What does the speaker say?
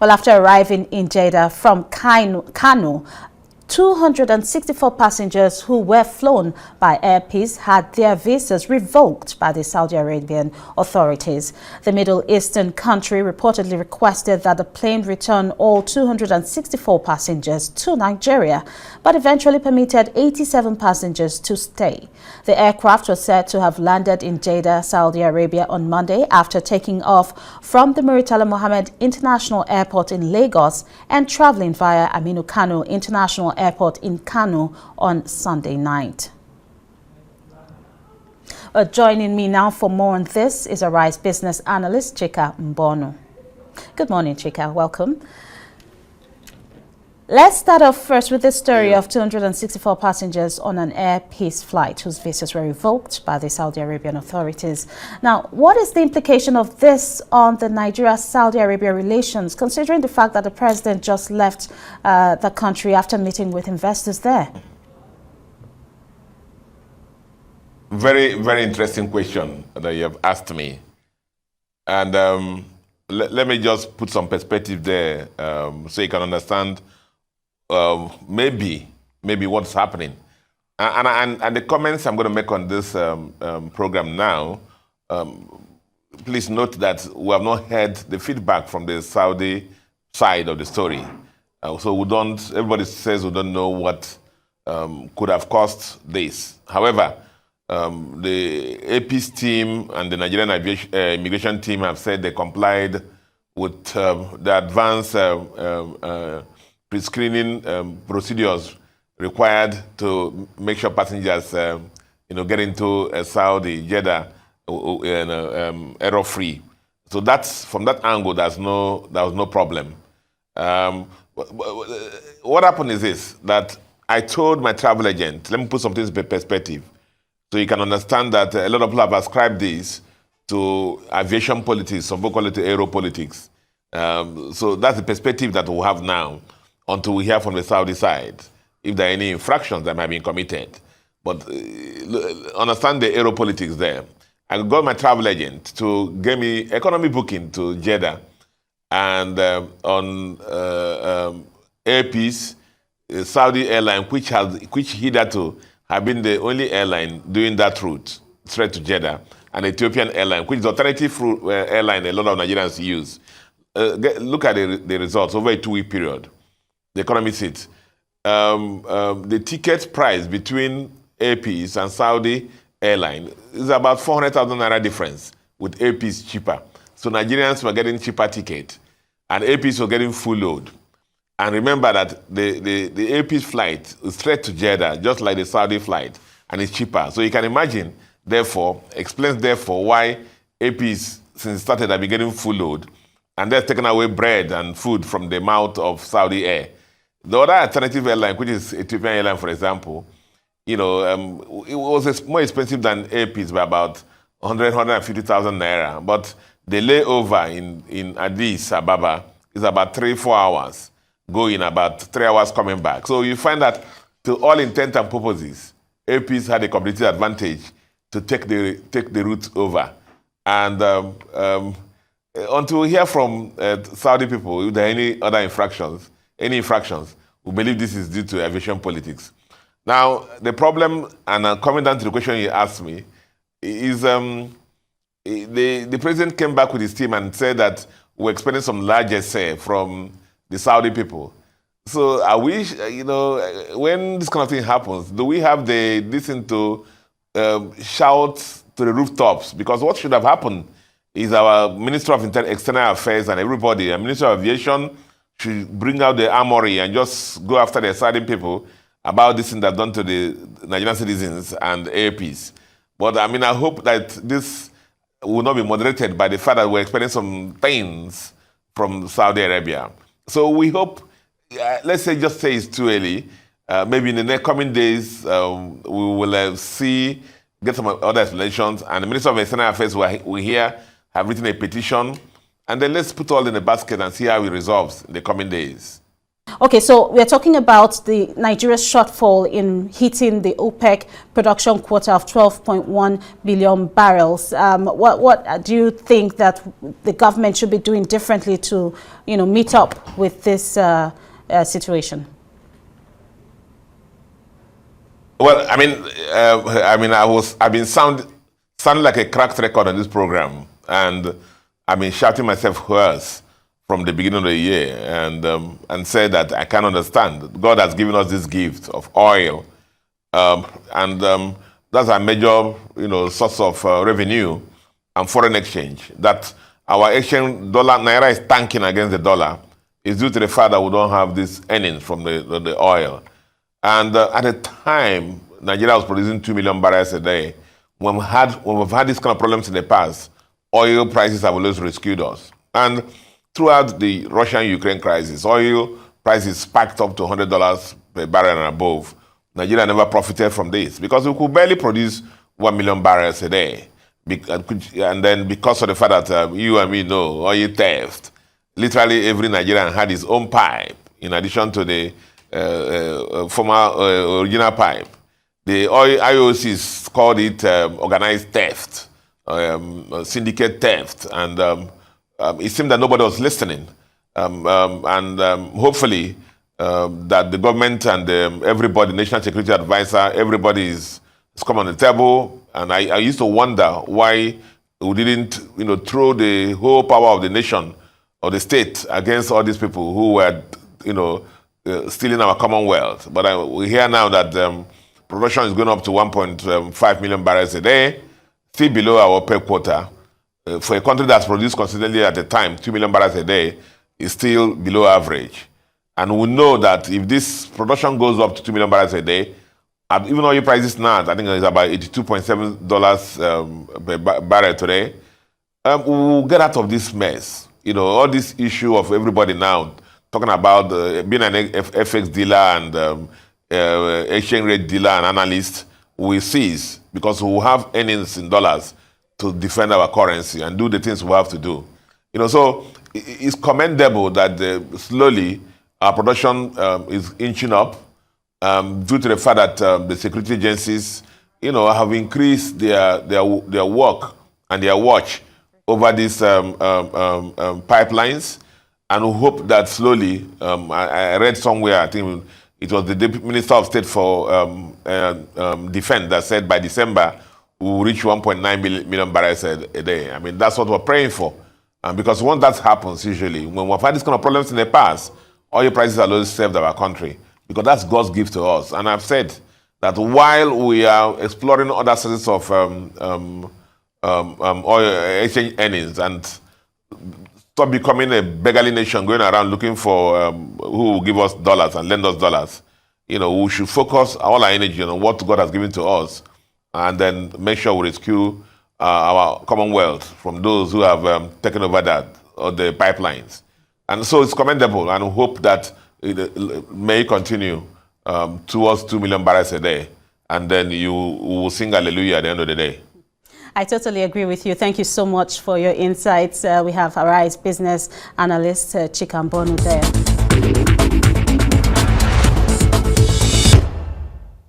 Well, after arriving in Jeddah from Kano, 264 passengers who were flown by Air Peace had their visas revoked by the Saudi Arabian authorities. The Middle Eastern country reportedly requested that the plane return all 264 passengers to Nigeria, but eventually permitted 87 passengers to stay. The aircraft was said to have landed in Jeddah, Saudi Arabia on Monday after taking off from the Murtala Mohammed International Airport in Lagos and traveling via Aminu Kano International Airport in Kano on Sunday night. Joining me now for more on this is Arise business analyst Chika Mbonu. Good morning, Chika. Welcome. Let's start off first with the story of 264 passengers on an Air Peace flight whose visas were revoked by the Saudi Arabian authorities. Now, what is the implication of this on the Nigeria-Saudi Arabia relations, considering the fact that the president just left the country after meeting with investors there? Very, very interesting question that you have asked me. And let me just put some perspective there so you can understand maybe what's happening. And the comments I'm going to make on this program now, please note that we have not heard the feedback from the Saudi side of the story. So everybody says we don't know what could have caused this. However, the AP's team and the Nigerian immigration team have said they complied with the advanced pre-screening procedures required to make sure passengers, get into Saudi, Jeddah, error-free. So from that angle, there was no problem. What happened is this, that I told my travel agent, let me put something in perspective, so you can understand that a lot of people have ascribed this to aviation politics, some people call it aero politics. So that's the perspective that we have now, until we hear from the Saudi side if there are any infractions that might be committed. But understand the aero politics there. I got my travel agent to give me economy booking to Jeddah, and on Air Peace, Saudi airline, which hitherto have been the only airline doing that route straight to Jeddah, and Ethiopian airline, which is the alternative airline a lot of Nigerians use. Look at the results over a 2-week period. The economy seat. The ticket price between Air Peace and Saudi airline is about 400,000 naira difference, with Air Peace cheaper. So Nigerians were getting cheaper ticket, and Air Peace were getting full load. And remember that the Air Peace flight is straight to Jeddah, just like the Saudi flight, and it's cheaper. So you can imagine, explains why Air Peace, since it started, have been getting full load, and they're taking away bread and food from the mouth of Saudi Air. The other alternative airline, which is Ethiopian airline, for example, it was more expensive than Air Peace by about 150,000 naira. But the layover in Addis Ababa is about 3-4 hours, going about 3 hours coming back. So you find that, to all intents and purposes, Air Peace had a competitive advantage to take the route over. And until we hear from Saudi people, if there are any other infractions, we believe this is due to aviation politics. Now, the problem, and coming down to the question you asked me, is the president came back with his team and said that we're expecting some large essay from the Saudi people. So I wish, when this kind of thing happens, do we have this to shout to the rooftops? Because what should have happened is our Minister of External Affairs and everybody, and Minister of Aviation, should bring out the armory and just go after the Saudi people about this thing that's done to the Nigerian citizens and Air Peace. But I hope that this will not be moderated by the fact that we're expecting some things from Saudi Arabia. So we hope, let's say it's too early. Maybe in the next coming days, we will get some other explanations. And the Minister of External Affairs we hear have written a petition. And then let's put all in a basket and see how it resolves in the coming days. Okay, so we're talking about the Nigeria's shortfall in hitting the OPEC production quota of 12.1 billion barrels. What do you think that the government should be doing differently to, meet up with this situation? Well, I've been sounding like a cracked record on this program, and I've been shouting myself hoarse from the beginning of the year, and said that I can't understand. God has given us this gift of oil, and that's our major, source of revenue and foreign exchange. That our exchange dollar naira is tanking against the dollar is due to the fact that we don't have these earnings from the oil. And at the time, Nigeria was producing 2 million barrels a day. When we've had these kind of problems in the past, oil prices have always rescued us. And throughout the Russian-Ukraine crisis, oil prices spiked up to $100 per barrel and above. Nigeria never profited from this because we could barely produce 1 million barrels a day. And then because of the fact that you and me know oil theft, literally every Nigerian had his own pipe in addition to the former original pipe. The IOCs called it organized theft, syndicate theft, and it seemed that nobody was listening. Hopefully that the government and everybody, National Security Advisor, everybody is come on the table. And I used to wonder why we didn't, throw the whole power of the nation or the state against all these people who were, stealing our commonwealth. But we hear now that production is going up to 1.5 million barrels a day, still below our OPEC quota. For a country that's produced consistently at the time, 2 million barrels a day, is still below average. And we know that if this production goes up to 2 million barrels a day, even oil prices now, I think it's about $82.7 per barrel today, we'll get out of this mess. All this issue of everybody now talking about being an FX dealer and exchange rate dealer and analyst, we cease because we will have earnings in dollars to defend our currency and do the things we have to do. So it's commendable that slowly our production is inching up due to the fact that the security agencies, have increased their work and their watch over these pipelines. And we hope that slowly, I read somewhere, I think it was the Deputy Minister of State for Defense that said by December, we will reach 1.9 million barrels a day. That's what we're praying for. Because once that happens, usually, when we've had these kind of problems in the past, oil prices are always saved our country. Because that's God's gift to us. And I've said that while we are exploring other sources of oil exchange earnings and stop becoming a beggarly nation going around looking for who will give us dollars and lend us dollars, we should focus all our energy on what God has given to us and then make sure we rescue our commonwealth from those who have taken over that, or the pipelines. And so it's commendable, and we hope that it may continue towards 2 million barrels a day, and then you will sing hallelujah at the end of the day. I totally agree with you. Thank you so much for your insights. We have Arise business analyst Chika Mbonu there.